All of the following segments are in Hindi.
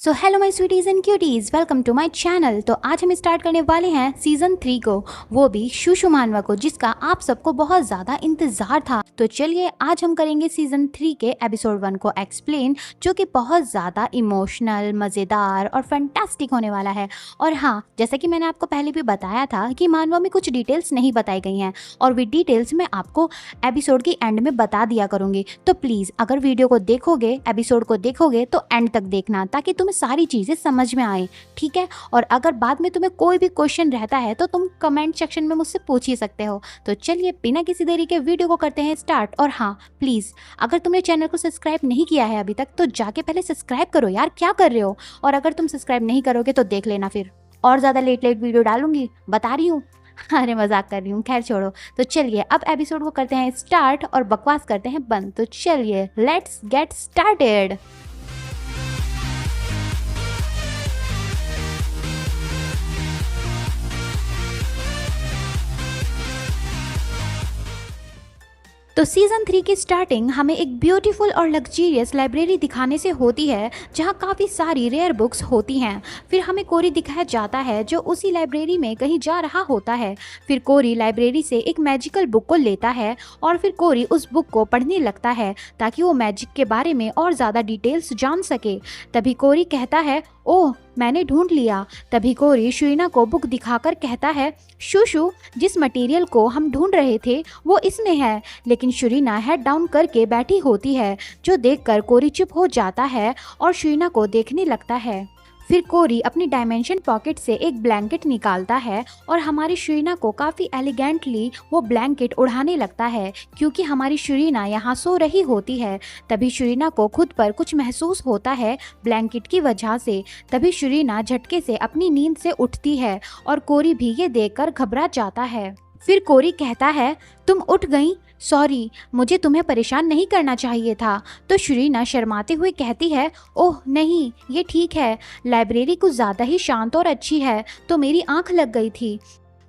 So hello my sweeties and cuties, welcome to my channel. तो आज हम स्टार्ट करने वाले हैं सीज़न 3 को, वो भी शुशु मानवा को, जिसका आप सबको बहुत ज़्यादा इंतज़ार था। तो चलिए आज हम करेंगे सीज़न 3 के एपिसोड 1 को एक्सप्लेन, जो कि बहुत ज़्यादा इमोशनल, मज़ेदार और फैंटास्टिक होने वाला है। और हाँ, जैसा कि मैंने आपको पहले भी बताया था कि मानवा में कुछ डिटेल्स नहीं बताई गई हैं और वे डिटेल्स मैं आपको एपिसोड के एंड में बता दिया करूँगी। तो प्लीज़ अगर वीडियो को देखोगे, एपिसोड को देखोगे तो एंड तक देखना, ताकि तुम्हें सारी चीज़ें समझ में आए, ठीक है। और अगर बाद में तुम्हें कोई भी क्वेश्चन रहता है तो तुम कमेंट सेक्शन में मुझसे पूछ ही सकते हो। तो चलिए बिना किसी देरी के वीडियो को करते हैं स्टार्ट। और हाँ प्लीज़, अगर तुमने चैनल को सब्सक्राइब नहीं किया है अभी तक तो जाके पहले सब्सक्राइब करो यार, क्या कर रहे हो। और अगर तुम सब्सक्राइब नहीं करोगे तो देख लेना, फिर और ज़्यादा लेट वीडियो डालूंगी, बता रही हूँ। अरे मजाक कर रही हूँ, खैर छोड़ो। तो चलिए अब एपिसोड को करते हैं स्टार्ट और बकवास करते हैं बंद। तो चलिए लेट्स गेट स्टार्टेड। तो सीज़न 3 की स्टार्टिंग हमें एक ब्यूटीफुल और लग्जीरियस लाइब्रेरी दिखाने से होती है, जहां काफ़ी सारी रेयर बुक्स होती हैं। फिर हमें कोरी दिखाया जाता है जो उसी लाइब्रेरी में कहीं जा रहा होता है। फिर कोरी लाइब्रेरी से एक मैजिकल बुक को लेता है और फिर कोरी उस बुक को पढ़ने लगता है ताकि वो मैजिक के बारे में और ज़्यादा डिटेल्स जान सके। तभी कोरी कहता है, ओह मैंने ढूंढ लिया। तभी कोरी शुइना को बुक दिखाकर कहता है, शुशु जिस मटेरियल को हम ढूंढ रहे थे वो इसमें है। लेकिन शुरीना हेड डाउन करके बैठी होती है, जो देखकर कोरी चुप हो जाता है और शुइना को देखने लगता है। फिर कोरी अपनी डायमेंशन पॉकेट से एक ब्लैंकेट निकालता है और हमारी शुरीना को काफ़ी एलिगेंटली वो ब्लैंकेट उड़ाने लगता है, क्योंकि हमारी शुरीना यहाँ सो रही होती है। तभी शुरीना को खुद पर कुछ महसूस होता है ब्लैंकेट की वजह से। तभी शुरीना झटके से अपनी नींद से उठती है और कोरी भी ये देखकर घबरा जाता है। फिर कोरी कहता है, तुम उठ गई, सॉरी, मुझे तुम्हें परेशान नहीं करना चाहिए था। तो शुरीना शर्माते हुए कहती है, ओह नहीं, ये ठीक है, लाइब्रेरी कुछ ज़्यादा ही शांत और अच्छी है तो मेरी आंख लग गई थी।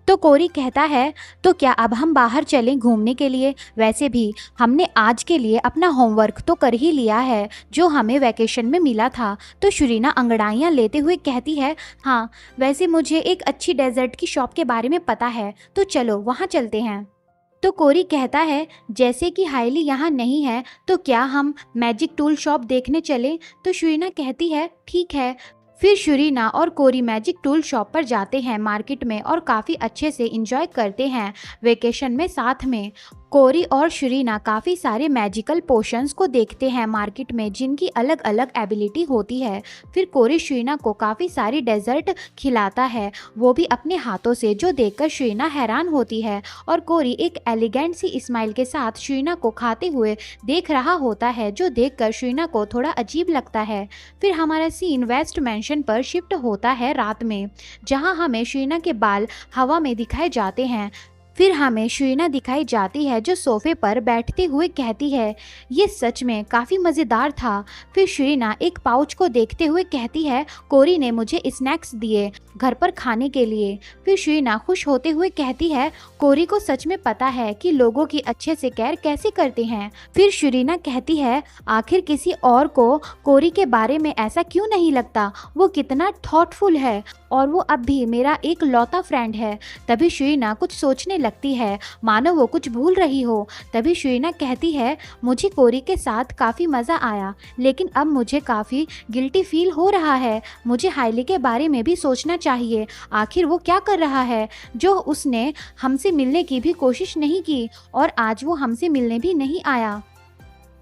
तो कोरी कहता है, तो क्या अब हम बाहर चलें घूमने के लिए? वैसे भी हमने आज के लिए अपना होमवर्क तो कर ही लिया है जो हमें वैकेशन में मिला था। तो शुरीना अंगड़ाइयाँ लेते हुए कहती है, हाँ वैसे मुझे एक अच्छी डेजर्ट की शॉप के बारे में पता है, तो चलो वहाँ चलते हैं। तो कोरी कहता है, जैसे कि हाइली यहाँ नहीं है तो क्या हम मैजिक टूल शॉप देखने चलें? तो शुरीना कहती है, ठीक है। फिर शुरीना और कोरी मैजिक टूल शॉप पर जाते हैं मार्केट में और काफ़ी अच्छे से इंजॉय करते हैं वेकेशन में साथ में। कोरी और शुरीना काफ़ी सारे मैजिकल पोशंस को देखते हैं मार्केट में, जिनकी अलग अलग एबिलिटी होती है। फिर कोरी शुरीना को काफ़ी सारी डेजर्ट खिलाता है, वो भी अपने हाथों से, जो देखकर शुरीना हैरान होती है। और कोरी एक एलिगेंट सी स्माइल के साथ शुरीना को खाते हुए देख रहा होता है, जो देखकर शुरीना को थोड़ा अजीब लगता है। फिर हमारा सीन वेस्ट मैंशन पर शिफ्ट होता है रात में, जहां हमें शुरीना के बाल हवा में दिखाए जाते हैं। फिर हमें शुरीना दिखाई जाती है जो सोफे पर बैठते हुए कहती है, ये सच में काफ़ी मज़ेदार था। फिर शुरीना एक पाउच को देखते हुए कहती है, कोरी ने मुझे स्नैक्स दिए घर पर खाने के लिए। फिर शुरीना खुश होते हुए कहती है, कोरी को सच में पता है कि लोगों की अच्छे से केयर कैसे करते हैं। फिर शुरीना कहती है, आखिर किसी और को कोरी के बारे में ऐसा क्यों नहीं लगता, वो कितना थॉटफुल है और वो अब भी मेरा एक लौता फ्रेंड है। तभी शुरीना कुछ सोचने लगती है, मानो वो कुछ भूल रही हो। तभी शुरीना कहती है, मुझे कोरी के साथ काफ़ी मज़ा आया, लेकिन अब मुझे काफ़ी गिल्टी फील हो रहा है। मुझे हाइली के बारे में भी सोचना चाहिए, आखिर वो क्या कर रहा है जो उसने हमसे मिलने की भी कोशिश नहीं की और आज वो हमसे मिलने भी नहीं आया।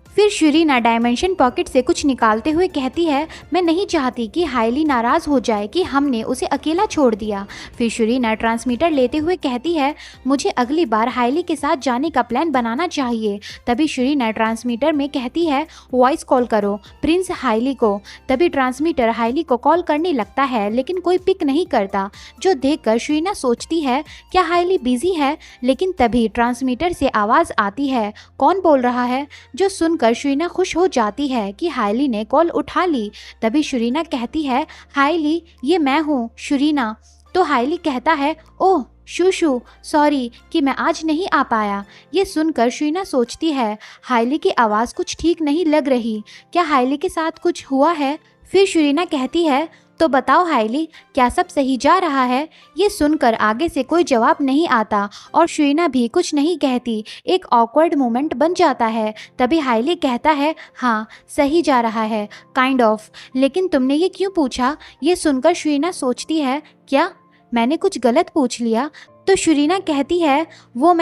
फिर शुरीना डायमेंशन पॉकेट से कुछ निकालते हुए कहती है, मैं नहीं चाहती कि हाइली नाराज़ हो जाए कि हमने उसे अकेला छोड़ दिया। फिर शुरीना ट्रांसमीटर लेते हुए कहती है, मुझे अगली बार हाइली के साथ जाने का प्लान बनाना चाहिए। तभी शुरीना ट्रांसमीटर में कहती है, वॉइस कॉल करो प्रिंस हाइली को। तभी ट्रांसमीटर हाइली को कॉल करने लगता है, लेकिन कोई पिक नहीं करता, जो देखकर शुरीना सोचती है, क्या हाइली बिजी है। लेकिन तभी ट्रांसमीटर से आवाज़ आती है, कौन बोल रहा है, जो सुन कर शुरीना खुश हो जाती है कि हाइली ने कॉल उठा ली। तभी शुरीना कहती है, हाइली ये मैं हूँ शुरीना। तो हाइली कहता है, ओह शुशु, सॉरी कि मैं आज नहीं आ पाया। ये सुनकर शुरीना सोचती है, हाइली की आवाज़ कुछ ठीक नहीं लग रही, क्या हाइली के साथ कुछ हुआ है। फिर शुरीना कहती है, तो बताओ हाइली, क्या सब सही जा रहा है? ये सुनकर आगे से कोई जवाब नहीं आता और शुरीना भी कुछ नहीं कहती। एक ऑकवर्ड मोमेंट बन जाता है। तभी हाइली कहता है, हाँ सही जा रहा है, काइंड ऑफ। लेकिन तुमने ये क्यों पूछा? ये सुनकर शुरीना सोचती है, क्या मैंने कुछ गलत पूछ लिया? तो शुरीना कहती है, वो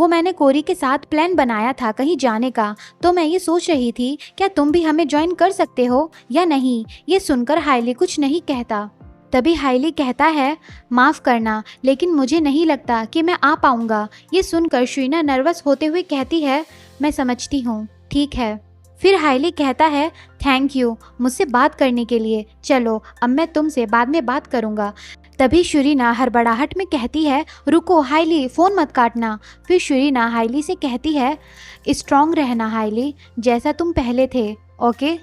मैंने कोरी के साथ प्लान बनाया था कहीं जाने का, तो मैं ये सोच रही थी क्या तुम भी हमें ज्वाइन कर सकते हो या नहीं। ये सुनकर हाइली कुछ नहीं कहता। तभी हाइली कहता है, माफ़ करना, लेकिन मुझे नहीं लगता कि मैं आ पाऊँगा। ये सुनकर शुरीना नर्वस होते हुए कहती है, मैं समझती हूँ, ठीक है। फिर हाइली कहता है, थैंक यू मुझसे बात करने के लिए। चलो अब मैं तुमसे बाद में बात करूँगा। तभी शुरीना हड़बड़ाहट में कहती है, रुको हाइली, फ़ोन मत काटना। फिर शुरीना हाइली से कहती है, स्ट्रॉन्ग रहना हाइली, जैसा तुम पहले थे, ओके।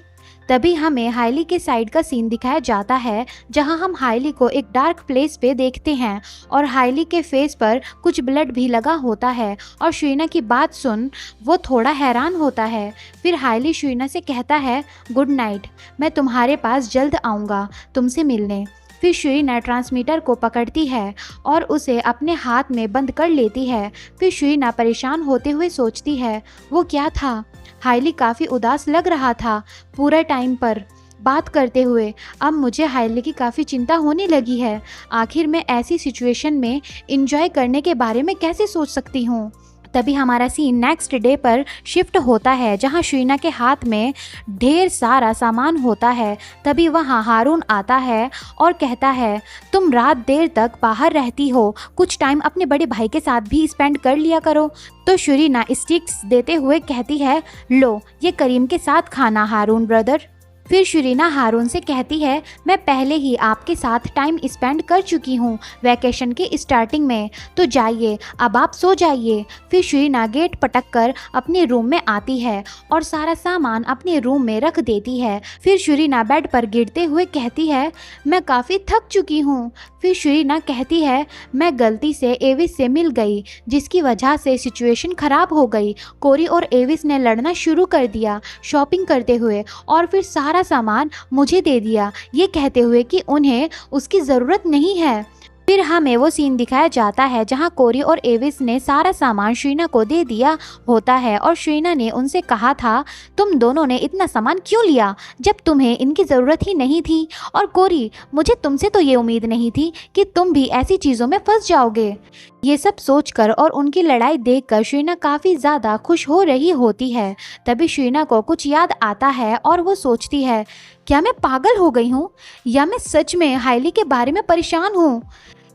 तभी हमें हाइली के साइड का सीन दिखाया जाता है, जहां हम हाइली को एक डार्क प्लेस पे देखते हैं और हाइली के फेस पर कुछ ब्लड भी लगा होता है और शुरीना की बात सुन वो थोड़ा हैरान होता है। फिर हाइली शुरीना से कहता है, गुड नाइट, मैं तुम्हारे पास जल्द आऊँगा तुमसे मिलने। फिर शुरीना ट्रांसमीटर को पकड़ती है और उसे अपने हाथ में बंद कर लेती है। फिर शुरीना परेशान होते हुए सोचती है, वो क्या था? हाइली काफ़ी उदास लग रहा था पूरा टाइम पर बात करते हुए। अब मुझे हाइली की काफ़ी चिंता होने लगी है। आखिर मैं ऐसी सिचुएशन में इंजॉय करने के बारे में कैसे सोच सकती हूँ। तभी हमारा सीन नेक्स्ट डे पर शिफ्ट होता है, जहां शुरीना के हाथ में ढेर सारा सामान होता है। तभी वहां हारून आता है और कहता है, तुम रात देर तक बाहर रहती हो, कुछ टाइम अपने बड़े भाई के साथ भी स्पेंड कर लिया करो। तो शुरीना स्टिक्स देते हुए कहती है, लो ये करीम के साथ खाना हारून ब्रदर। फिर शुरीना हारून से कहती है, मैं पहले ही आपके साथ टाइम स्पेंड कर चुकी हूँ वैकेशन के स्टार्टिंग में, तो जाइए अब आप सो जाइए। फिर शुरीना गेट पटक कर अपने रूम में आती है और सारा सामान अपने रूम में रख देती है। फिर शुरीना बेड पर गिरते हुए कहती है, मैं काफ़ी थक चुकी हूँ। फिर शुरीना कहती है, मैं गलती से एविस से मिल गई, जिसकी वजह से सिचुएशन ख़राब हो गई। कोरी और एविस ने लड़ना शुरू कर दिया शॉपिंग करते हुए और फिर सारा सामान मुझे दे दिया, ये कहते हुए कि उन्हें उसकी ज़रूरत नहीं है। फिर हमें वो सीन दिखाया जाता है जहां कोरी और एविस ने सारा सामान शुरीना को दे दिया होता है और शुरीना ने उनसे कहा था, तुम दोनों ने इतना सामान क्यों लिया जब तुम्हें इनकी ज़रूरत ही नहीं थी। और कोरी, मुझे तुमसे तो ये उम्मीद नहीं थी कि तुम भी ऐसी चीज़ों में फंस जाओगे। ये सब सोचकर और उनकी लड़ाई देखकर शुरीना काफ़ी ज़्यादा खुश हो रही होती है। तभी शुरीना को कुछ याद आता है और वो सोचती है, क्या मैं पागल हो गई हूँ या मैं सच में हाइली के बारे में परेशान हूँ।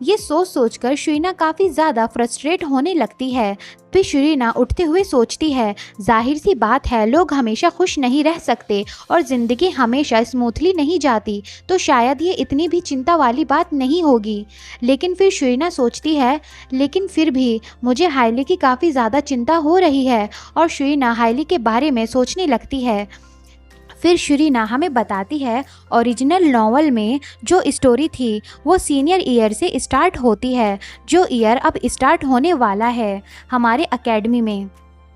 ये सोचकर शुरीना काफ़ी ज़्यादा फ्रस्ट्रेट होने लगती है। फिर शुरीना उठते हुए सोचती है, जाहिर सी बात है लोग हमेशा खुश नहीं रह सकते और ज़िंदगी हमेशा स्मूथली नहीं जाती, तो शायद ये इतनी भी चिंता वाली बात नहीं होगी। लेकिन फिर शुरीना सोचती है, लेकिन फिर भी मुझे हाइली की काफ़ी ज़्यादा चिंता हो रही है और शुरीना हाइली के बारे में सोचने लगती है। फिर शुरीना हमें बताती है, ओरिजिनल नॉवल में जो स्टोरी थी वो सीनियर ईयर से स्टार्ट होती है, जो ईयर अब स्टार्ट होने वाला है हमारे एकेडमी में।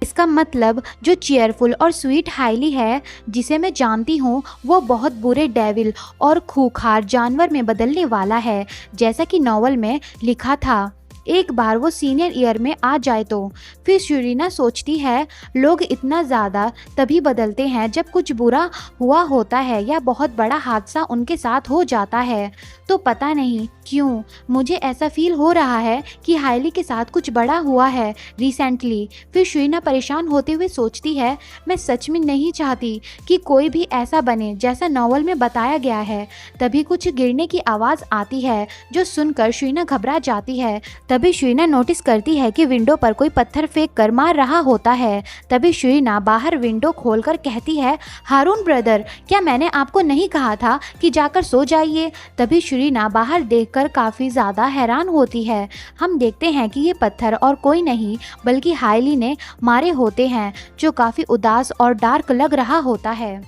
इसका मतलब जो चीयरफुल और स्वीट हाइली है, जिसे मैं जानती हूँ, वो बहुत बुरे डेविल और खूंखार जानवर में बदलने वाला है, जैसा कि नॉवल में लिखा था। एक बार वो सीनियर ईयर में आ जाए तो। फिर शुरीना सोचती है, लोग इतना ज़्यादा तभी बदलते हैं जब कुछ बुरा हुआ होता है या बहुत बड़ा हादसा उनके साथ हो जाता है। तो पता नहीं क्यों मुझे ऐसा फील हो रहा है कि हाइली के साथ कुछ बड़ा हुआ है रिसेंटली। फिर शुरीना परेशान होते हुए सोचती है, मैं सच में नहीं चाहती कि कोई भी ऐसा बने जैसा नॉवल में बताया गया है। तभी कुछ गिरने की आवाज़ आती है, जो सुनकर शुरीना घबरा जाती है। तभी शुरीना नोटिस करती है कि विंडो पर कोई पत्थर फेंक कर मार रहा होता है। तभी शुरीना बाहर विंडो खोलकर कहती है, हारून ब्रदर, क्या मैंने आपको नहीं कहा था कि जाकर सो जाइए। तभी शुरीना बाहर देखकर काफ़ी ज़्यादा हैरान होती है। हम देखते हैं कि ये पत्थर और कोई नहीं बल्कि हाइली ने मारे होते हैं, जो काफ़ी उदास और डार्क लग रहा होता है।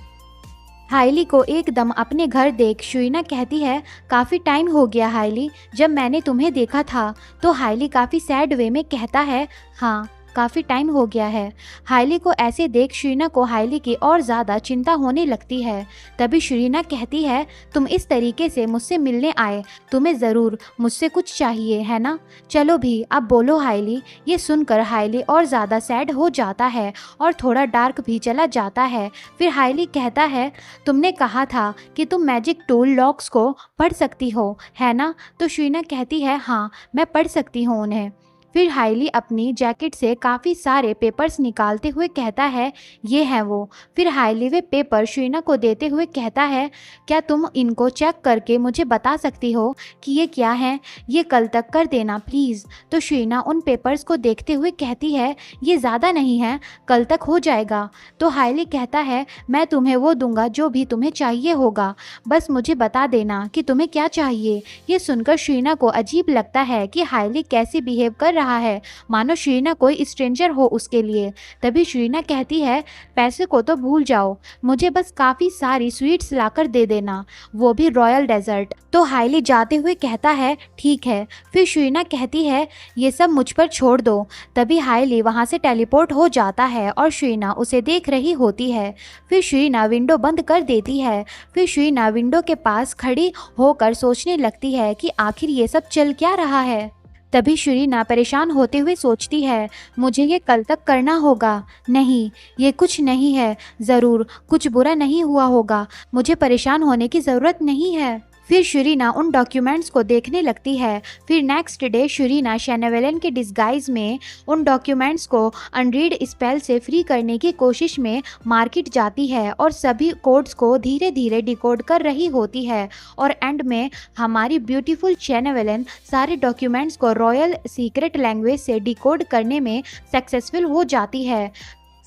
हाइली को एकदम अपने घर देख शुरीना कहती है, काफ़ी टाइम हो गया हाइली जब मैंने तुम्हें देखा था। तो हाइली काफ़ी सैड वे में कहता है, हाँ काफ़ी टाइम हो गया है। हाइली को ऐसे देख शरीना को हाइली की और ज़्यादा चिंता होने लगती है। तभी शरीना कहती है, तुम इस तरीके से मुझसे मिलने आए, तुम्हें ज़रूर मुझसे कुछ चाहिए है ना? चलो भी अब बोलो हाइली। ये सुनकर हाइली और ज़्यादा सैड हो जाता है और थोड़ा डार्क भी चला जाता है। फिर हाइली कहता है, तुमने कहा था कि तुम मैजिक टूल लॉक्स को पढ़ सकती हो है ना? तो शरीना कहती है, हाँ मैं पढ़ सकती हूँ उन्हें। फिर हाइली अपनी जैकेट से काफ़ी सारे पेपर्स निकालते हुए कहता है, ये हैं वो। फिर हाइली वे पेपर शरीना को देते हुए कहता है, क्या तुम इनको चेक करके मुझे बता सकती हो कि ये क्या है? ये कल तक कर देना प्लीज़। तो शरीना उन पेपर्स को देखते हुए कहती है, ये ज़्यादा नहीं है, कल तक हो जाएगा। तो हाइली कहता है, मैं तुम्हें वो दूंगा जो भी तुम्हें चाहिए होगा, बस मुझे बता देना कि तुम्हें क्या चाहिए। ये सुनकर शरीना को अजीब लगता है कि हाइली कैसे बिहेव कर रहा है, मानो शरीना कोई स्ट्रेंजर हो उसके लिए। तभी शरीना कहती है, पैसे को तो भूल जाओ, मुझे बस काफ़ी सारी स्वीट्स लाकर दे देना, वो भी रॉयल डेजर्ट। तो हाइली जाते हुए कहता है, ठीक है। फिर शरीना कहती है, ये सब मुझ पर छोड़ दो। तभी हाइली वहाँ से टेलीपोर्ट हो जाता है और शरीना उसे देख रही होती है। फिर शरीना विंडो बंद कर देती है। फिर शरीना विंडो के पास खड़ी होकर सोचने लगती है कि आखिर ये सब चल क्या रहा है। तभी शरीना परेशान होते हुए सोचती है, मुझे ये कल तक करना होगा। नहीं, ये कुछ नहीं है, ज़रूर कुछ बुरा नहीं हुआ होगा, मुझे परेशान होने की ज़रूरत नहीं है। फिर शरीना उन डॉक्यूमेंट्स को देखने लगती है। फिर नेक्स्ट डे शरीना शेनेवेलन के डिस्गाइज में उन डॉक्यूमेंट्स को अनरीड स्पेल से फ्री करने की कोशिश में मार्केट जाती है और सभी कोड्स को धीरे धीरे डिकोड कर रही होती है। और एंड में हमारी ब्यूटीफुल शेनेवेलन सारे डॉक्यूमेंट्स को रॉयल सीक्रेट लैंग्वेज से डिकोड करने में सक्सेसफुल हो जाती है।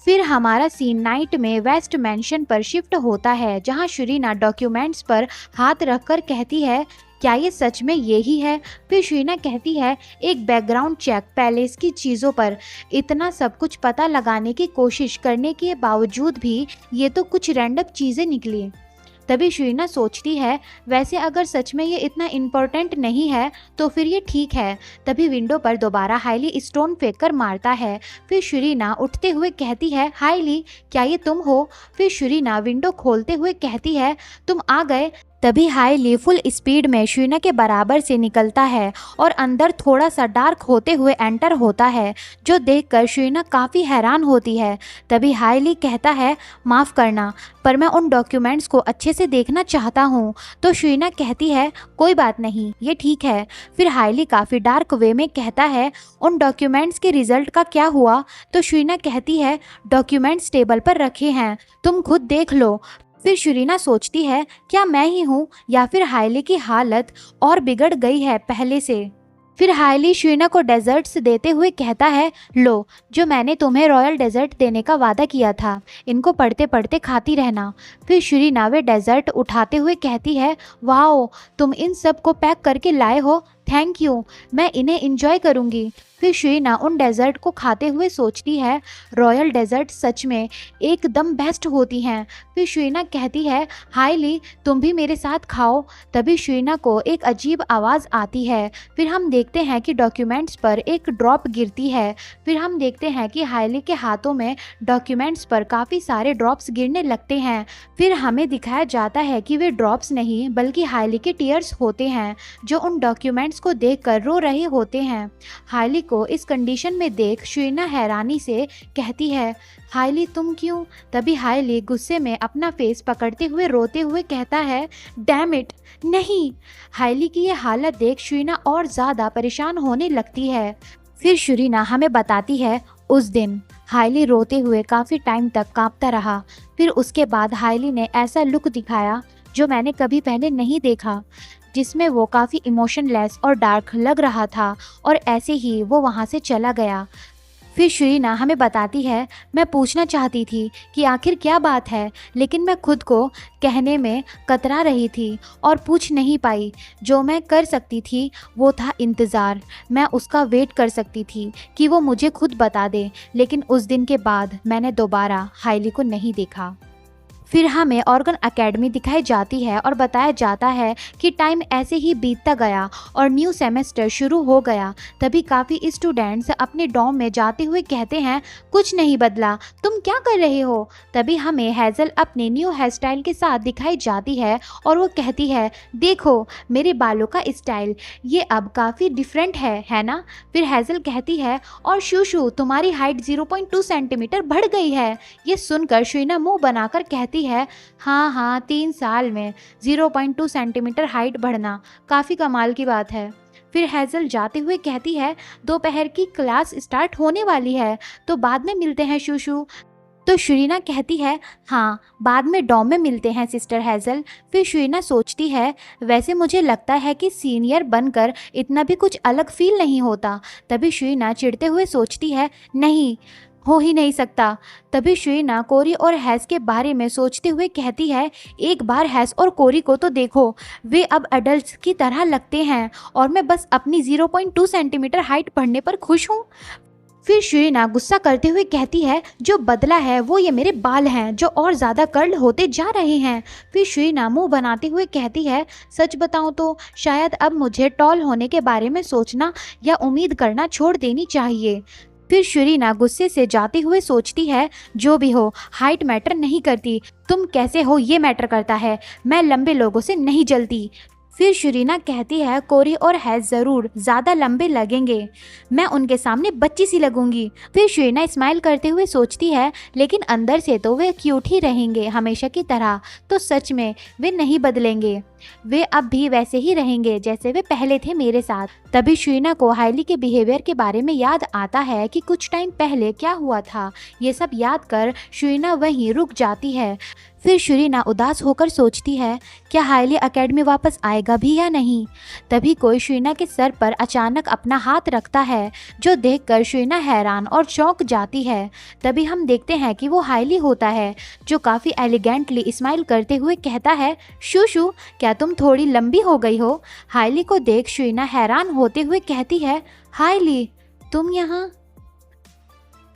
फिर हमारा सीन नाइट में वेस्ट मैंशन पर शिफ्ट होता है, जहां शरीना डॉक्यूमेंट्स पर हाथ रखकर कहती है, क्या ये सच में यही है? फिर शरीना कहती है, एक बैकग्राउंड चेक पैलेस की चीज़ों पर इतना सब कुछ पता लगाने की कोशिश करने के बावजूद भी ये तो कुछ रैंडम चीज़ें निकली। तभी शरीना सोचती है, वैसे अगर सच में ये इतना इम्पोर्टेंट नहीं है तो फिर ये ठीक है। तभी विंडो पर दोबारा हाइली स्टोन फेंक कर मारता है। फिर शरीना उठते हुए कहती है, हाइली क्या ये तुम हो? फिर शरीना विंडो खोलते हुए कहती है, तुम आ गए। तभी हाइली फुल स्पीड में शरीना के बराबर से निकलता है और अंदर थोड़ा सा डार्क होते हुए एंटर होता है, जो देखकर शरीना काफ़ी हैरान होती है। तभी हाइली कहता है, माफ़ करना पर मैं उन डॉक्यूमेंट्स को अच्छे से देखना चाहता हूँ। तो शरीना कहती है, कोई बात नहीं, ये ठीक है। फिर हाइली काफ़ी डार्क वे में कहता है, उन डॉक्यूमेंट्स के रिजल्ट का क्या हुआ? तो शरीना कहती है, डॉक्यूमेंट्स टेबल पर रखे हैं, तुम खुद देख लो। फिर शरीना सोचती है, क्या मैं ही हूँ या फिर हाइली की हालत और बिगड़ गई है पहले से। फिर हाइली शरीना को डेजर्ट्स देते हुए कहता है, लो, जो मैंने तुम्हें रॉयल डेजर्ट देने का वादा किया था, इनको पढ़ते पढ़ते खाती रहना। फिर शरीना वे डेजर्ट उठाते हुए कहती है, वाओ, तुम इन सब को पैक करके लाए हो, थैंक यू, मैं इन्हें इंजॉय करूँगी। फिर शरीना उन डेजर्ट को खाते हुए सोचती है, रॉयल डेजर्ट सच में एकदम बेस्ट होती हैं। फिर शरीना कहती है, हाइली तुम भी मेरे साथ खाओ। तभी शरीना को एक अजीब आवाज़ आती है। फिर हम देखते हैं कि डॉक्यूमेंट्स पर एक ड्रॉप गिरती है। फिर हम देखते हैं कि हाइली के हाथों में डॉक्यूमेंट्स पर काफ़ी सारे ड्रॉप्स गिरने लगते हैं। फिर हमें दिखाया जाता है कि वे ड्रॉप्स नहीं बल्कि हाइली के टीयर्स होते हैं, जो उन डॉक्यूमेंट्स को देखकर रो रहे होते हैं। हाइली को इस कंडीशन में देख शरीना हैरानी से कहती है, हाइली तुम क्यों? तभी हाइली गुस्से में अपना फेस पकड़ते हुए रोते हुए कहता है, डैम इट, नहीं। हाइली की ये हालत देख शरीना और ज़्यादा परेशान होने लगती है। फिर शरीना हमें बताती है, उस दिन हाइली रोते हुए काफ़ी टाइम तक कांपता रहा। फिर उसके बाद हाइली ने ऐसा लुक दिखाया जो मैंने कभी पहले नहीं देखा, जिसमें वो काफ़ी इमोशनलेस और डार्क लग रहा था, और ऐसे ही वो वहाँ से चला गया। फिर शरीना हमें बताती है, मैं पूछना चाहती थी कि आखिर क्या बात है, लेकिन मैं खुद को कहने में कतरा रही थी और पूछ नहीं पाई। जो मैं कर सकती थी वो था इंतज़ार। मैं उसका वेट कर सकती थी कि वो मुझे खुद बता दे, लेकिन उस दिन के बाद मैंने दोबारा हाइली को नहीं देखा। फिर हमें ऑर्गन एकेडमी दिखाई जाती है और बताया जाता है कि टाइम ऐसे ही बीतता गया और न्यू सेमेस्टर शुरू हो गया। तभी काफ़ी स्टूडेंट्स अपने डॉर्म में जाते हुए कहते हैं, कुछ नहीं बदला, तुम क्या कर रहे हो। तभी हमें हेज़ल अपने न्यू हेयर स्टाइल के साथ दिखाई जाती है और वो कहती है, देखो मेरे बालों का स्टाइल, ये अब काफ़ी डिफरेंट है ना। फिर हेज़ल कहती है, और शूशू तुम्हारी हाइट 0.2 सेंटीमीटर बढ़ गई है। ये सुनकर शुइना मुंह बनाकर कहती है, हाँ हाँ 3 साल में 0.2 सेंटीमीटर हाइट बढ़ना काफ़ी कमाल की बात है। फिर हेज़ल जाते हुए कहती है, दोपहर की क्लास स्टार्ट होने वाली है, तो बाद में मिलते हैं शूशू। तो शुरीना कहती है, हाँ बाद में डॉम में मिलते हैं सिस्टर हेज़ल। फिर शुरीना सोचती है, वैसे मुझे लगता है कि सीनियर बनकर इतना भी कुछ अलग फील नहीं होता। तभी शुरीना चिढ़ते हुए सोचती है, नहीं हो ही नहीं सकता। तभी शुईना कोरी और हैस के बारे में सोचते हुए कहती है, एक बार हैस और कोरी को तो देखो, वे अब एडल्ट्स की तरह लगते हैं और मैं बस अपनी 0.2 सेंटीमीटर हाइट बढ़ने पर खुश हूँ। फिर शुईना गुस्सा करते हुए कहती है, जो बदला है वो ये मेरे बाल हैं जो और ज़्यादा कर्ल होते जा रहे हैं। फिर शुईना मुंह बनाते हुए कहती है, सच बताऊं तो शायद अब मुझे टॉल होने के बारे में सोचना या उम्मीद करना छोड़ देनी चाहिए। फिर शुरीना गुस्से से जाते हुए सोचती है, जो भी हो हाइट मैटर नहीं करती, तुम कैसे हो ये मैटर करता है, मैं लंबे लोगों से नहीं जलती। फिर शुरीना कहती है, कोरी और हैज़ ज़रूर ज़्यादा लंबे लगेंगे, मैं उनके सामने बच्ची सी लगूंगी। फिर शुरीना स्माइल करते हुए सोचती है, लेकिन अंदर से तो वे क्यूट ही रहेंगे हमेशा की तरह, तो सच में वे नहीं बदलेंगे, वे अब भी वैसे ही रहेंगे जैसे वे पहले थे मेरे साथ। तभी शुरीना को हाइली के बिहेवियर के बारे में याद आता है कि कुछ टाइम पहले क्या हुआ था। ये सब याद कर शुरीना वहीं रुक जाती है। फिर शुरीना उदास होकर सोचती है, क्या हाइली एकेडमी वापस आएगा भी या नहीं। तभी कोई शुरीना के सर पर अचानक अपना हाथ रखता है, जो देखकर शुरीना हैरान और चौंक जाती है। तभी हम देखते हैं कि वो हाइली होता है, जो काफ़ी एलिगेंटली स्माइल करते हुए कहता है, शूशू क्या तुम थोड़ी लंबी हो गई हो। हाइली को देख शुरीना हैरान होते हुए कहती है, हाइली तुम यहाँ।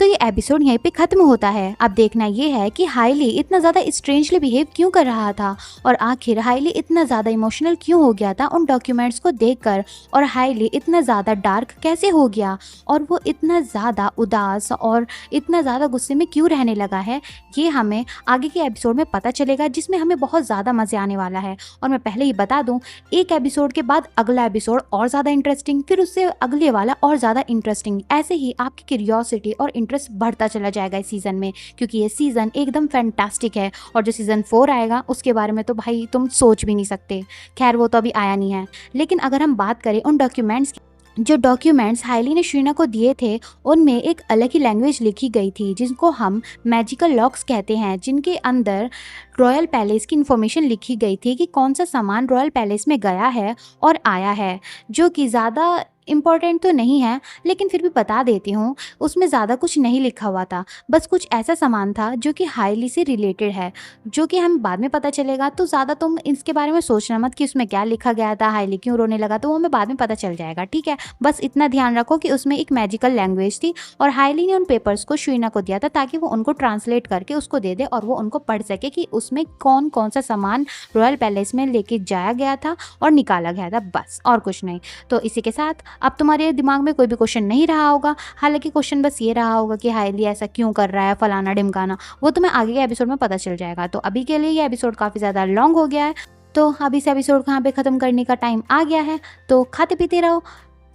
तो ये एपिसोड यहीं पे ख़त्म होता है। अब देखना ये है कि हाइली इतना ज़्यादा स्ट्रेंजली बिहेव क्यों कर रहा था और आखिर हाइली इतना ज़्यादा इमोशनल क्यों हो गया था उन डॉक्यूमेंट्स को देखकर, और हाइली इतना ज़्यादा डार्क कैसे हो गया और वो इतना ज़्यादा उदास और इतना ज़्यादा गुस्से में क्यों रहने लगा है। ये हमें आगे के एपिसोड में पता चलेगा, जिसमें हमें बहुत ज़्यादा मज़े आने वाला है। और मैं पहले ही बता दूँ, एक एपिसोड के बाद अगला एपिसोड और ज़्यादा इंटरेस्टिंग, फिर उससे अगले वाला और ज़्यादा इंटरेस्टिंग, ऐसे ही आपकी क्यूरियोसिटी और इंटरेस्ट बढ़ता चला जाएगा इस सीज़न में, क्योंकि ये सीज़न एकदम फैंटास्टिक है। और जो सीज़न 4 आएगा उसके बारे में तो भाई तुम सोच भी नहीं सकते। खैर वो तो अभी आया नहीं है। लेकिन अगर हम बात करें उन डॉक्यूमेंट्स की, जो डॉक्यूमेंट्स हाइली ने शुरीना को दिए थे, उनमें एक अलग ही लैंग्वेज लिखी गई थी जिनको हम मैजिकल लॉक्स कहते हैं, जिनके अंदर रॉयल पैलेस की इन्फॉर्मेशन लिखी गई थी कि कौन सा सामान रॉयल पैलेस में गया है और आया है, जो कि ज़्यादा इम्पॉर्टेंट तो नहीं है, लेकिन फिर भी बता देती हूँ। उसमें ज़्यादा कुछ नहीं लिखा हुआ था, बस कुछ ऐसा सामान था जो कि हाइली से रिलेटेड है, जो कि हमें बाद में पता चलेगा। तो ज़्यादा तुम इसके बारे में सोचना मत कि उसमें क्या लिखा गया था, हाइली क्यों रोने लगा, तो वो हमें बाद में पता चल जाएगा, ठीक है। बस इतना ध्यान रखो कि उसमें एक मैजिकल लैंग्वेज थी और हाइली ने उन पेपर्स को शुरीना को दिया था ताकि वो उनको ट्रांसलेट करके उसको दे दे और वो उनको पढ़ सके कि उसमें कौन कौन सा सामान रॉयल पैलेस में लेके जाया गया था और निकाला गया था, बस और कुछ नहीं। तो इसी के साथ अब तुम्हारे दिमाग में कोई भी क्वेश्चन नहीं रहा होगा। हालांकि क्वेश्चन बस ये रहा होगा कि हाइली ऐसा क्यों कर रहा है, फलाना ढिमकाना, वो तुम्हें आगे के एपिसोड में पता चल जाएगा। तो अभी के लिए ये एपिसोड काफ़ी ज़्यादा लॉन्ग हो गया है, तो अब इस एपिसोड को यहाँ पे ख़त्म करने का टाइम आ गया है। तो खाते पीते रहो,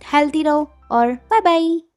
हेल्थी रहो और बाय बाय।